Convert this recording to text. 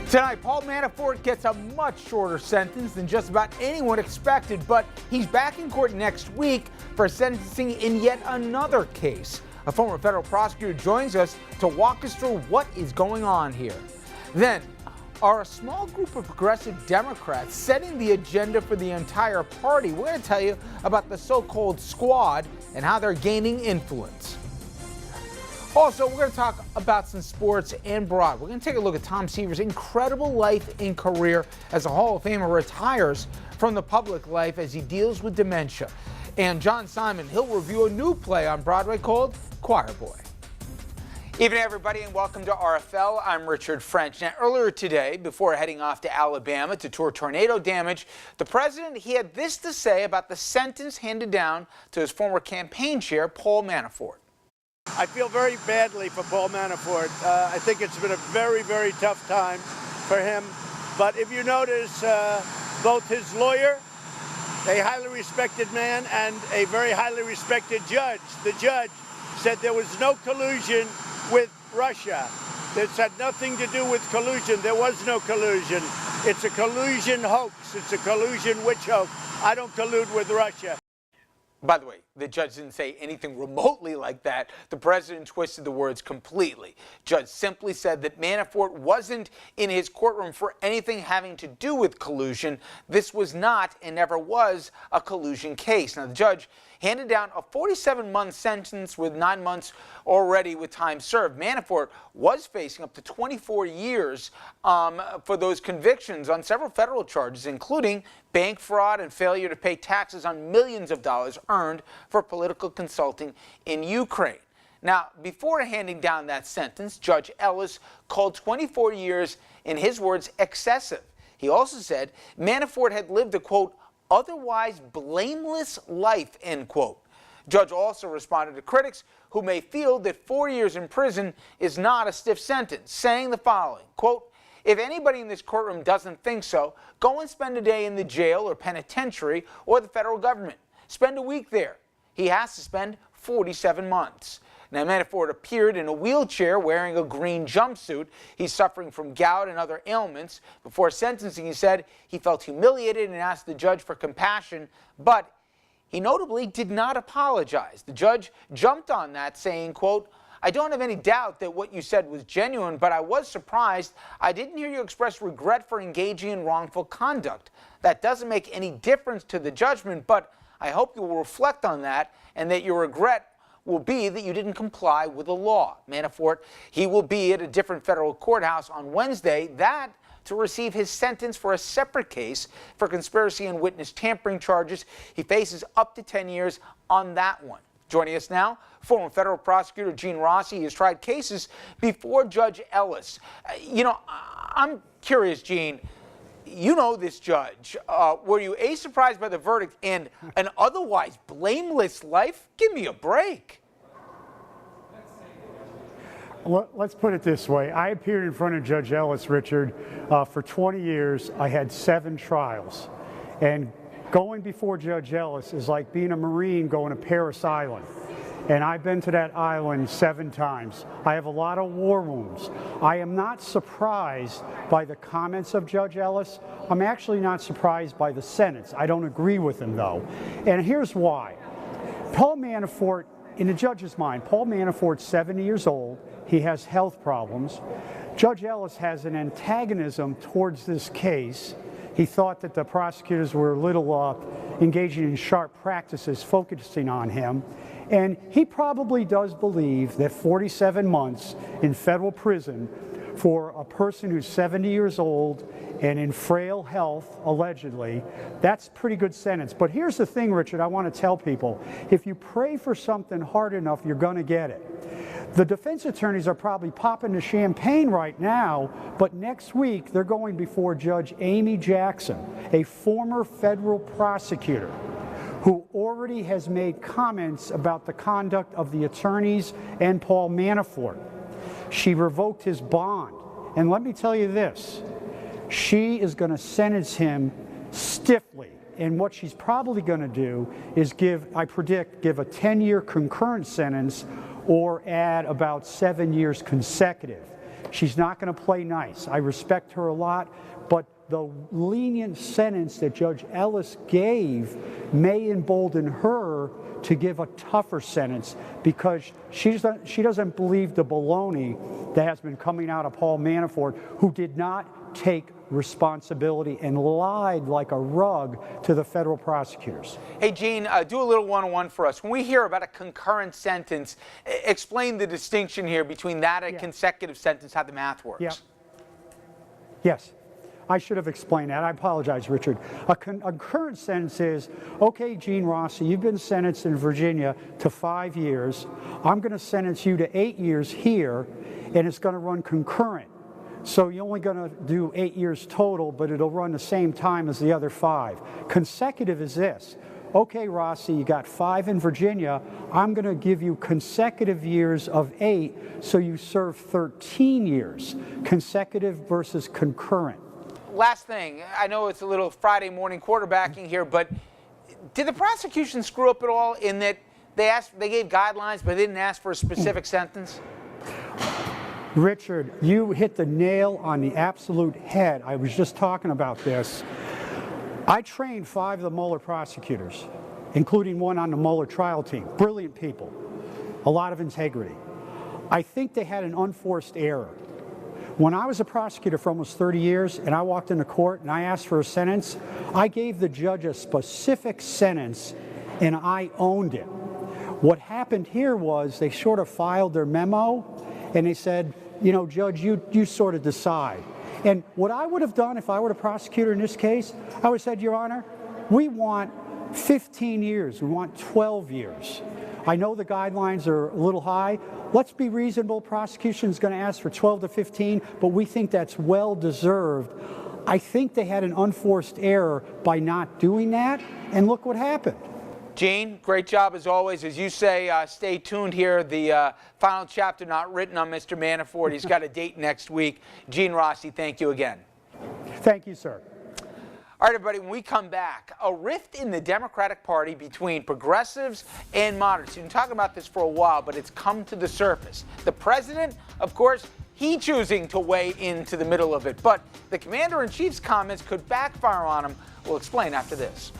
Tonight, Paul Manafort gets a much shorter sentence than just about anyone expected, but he's back in court next week for sentencing in yet another case. A former federal prosecutor joins us to walk us through what is going on here. Then, are a small group of progressive Democrats setting the agenda for the entire party? We're going to tell you about the so-called squad and how they're gaining influence. Also, we're going to talk about some sports and broad. We're going to take a look at Tom Seaver's incredible life and career as a Hall of Famer retires from the public life as he deals with dementia. And John Simon, he'll review a new play on Broadway called Choir Boy. Evening, everybody, and welcome to RFL. I'm Richard French. Now, earlier today, before heading off to Alabama to tour tornado damage, the president, he had this to say about the sentence handed down to his former campaign chair, Paul Manafort. I feel very badly for Paul Manafort. I think it's been a very, very tough time for him. But if you notice, both his lawyer, a highly respected man, and a very highly respected judge, the judge said there was no collusion with Russia. This had nothing to do with collusion. There was no collusion. It's a collusion hoax. It's a collusion witch hoax. I don't collude with Russia. By the way, the judge didn't say anything remotely like that. The president twisted the words completely. Judge simply said that Manafort wasn't in his courtroom for anything having to do with collusion. This was not and never was a collusion case. Now, the judge handed down a 47-month sentence with 9 months already with time served. Manafort was facing up to 24 years for those convictions on several federal charges, including bank fraud and failure to pay taxes on millions of dollars earned for political consulting in Ukraine. Now, before handing down that sentence, Judge Ellis called 24 years, in his words, excessive. He also said Manafort had lived a, quote, otherwise blameless life, end quote. Judge also responded to critics who may feel that 4 years in prison is not a stiff sentence, saying the following, quote, if anybody in this courtroom doesn't think so, go and spend a day in the jail or penitentiary or the federal government. Spend a week there. He has to spend 47 months. Now, Manafort appeared in a wheelchair wearing a green jumpsuit. He's suffering from gout and other ailments. Before sentencing, he said he felt humiliated and asked the judge for compassion, but he notably did not apologize. The judge jumped on that, saying, quote, I don't have any doubt that what you said was genuine, but I was surprised. I didn't hear you express regret for engaging in wrongful conduct. That doesn't make any difference to the judgment, but I hope you will reflect on that and that your regret will be that you didn't comply with the law. Manafort, he will be at a different federal courthouse on Wednesday, that to receive his sentence for a separate case for conspiracy and witness tampering charges. He faces up to 10 years on that one. Joining us now, former federal prosecutor Gene Rossi. He has tried cases before Judge Ellis. I'm curious, Gene, you know this judge. Were you A, surprised by the verdict, and an otherwise blameless life? Give me a break. Let's put it this way. I appeared in front of Judge Ellis, Richard, for 20 years. I had 7 trials. And going before Judge Ellis is like being a Marine going to Paris Island. And I've been to that island 7 times. I have a lot of war wounds. I am not surprised by the comments of Judge Ellis. I'm actually not surprised by the sentence. I don't agree with him, though. And here's why. Paul Manafort, in the judge's mind, Paul Manafort's 70 years old. He has health problems. Judge Ellis has an antagonism towards this case. He thought that the prosecutors were a little engaging in sharp practices, focusing on him. And he probably does believe that 47 months in federal prison for a person who's 70 years old and in frail health, allegedly, that's a pretty good sentence. But here's the thing, Richard, I want to tell people. If you pray for something hard enough, you're going to get it. The defense attorneys are probably popping the champagne right now, but next week they're going before Judge Amy Jackson, a former federal prosecutor who already has made comments about the conduct of the attorneys and Paul Manafort. She revoked his bond. And let me tell you this, she is going to sentence him stiffly. And what she's probably going to do is I predict, give a 10-year concurrent sentence or add about 7 years consecutive. She's not going to play nice. I respect her a lot, but the lenient sentence that Judge Ellis gave may embolden her to give a tougher sentence because she doesn't believe the baloney that has been coming out of Paul Manafort, who did not take responsibility and lied like a rug to the federal prosecutors. Hey, Gene, do a little one-on-one for us. When we hear about a concurrent sentence, explain the distinction here between that and a consecutive sentence, how the math works. Yeah. Yes. I should have explained that. I apologize, Richard. A concurrent sentence is, okay, Gene Rossi, you've been sentenced in Virginia to 5 years. I'm going to sentence you to 8 years here, and it's going to run concurrent. So you're only going to do 8 years total, but it'll run the same time as the other 5. Consecutive is this. Okay, Rossi, you got 5 in Virginia. I'm going to give you consecutive years of 8, so you serve 13 years. Consecutive versus concurrent. Last thing, I know it's a little Friday morning quarterbacking here, but did the prosecution screw up at all in that they gave guidelines but they didn't ask for a specific sentence? Richard, you hit the nail on the absolute head. I was just talking about this. I trained 5 of the Mueller prosecutors, including one on the Mueller trial team. Brilliant people, a lot of integrity. I think they had an unforced error. When I was a prosecutor for almost 30 years and I walked into court and I asked for a sentence, I gave the judge a specific sentence and I owned it. What happened here was they sort of filed their memo and they said, you know, Judge, you sort of decide. And what I would have done if I were the prosecutor in this case, I would have said, Your Honor, we want 15 years, we want 12 years. I know the guidelines are a little high. Let's be reasonable. Prosecution is going to ask for 12 to 15, but we think that's well deserved. I think they had an unforced error by not doing that, and look what happened. Gene, great job as always. As you say, stay tuned here. The final chapter not written on Mr. Manafort. He's got a date next week. Gene Rossi, thank you again. Thank you, sir. All right, everybody, when we come back, a rift in the Democratic Party between progressives and moderates. We've been talking about this for a while, but it's come to the surface. The president, of course, he choosing to weigh into the middle of it. But the commander-in-chief's comments could backfire on him. We'll explain after this.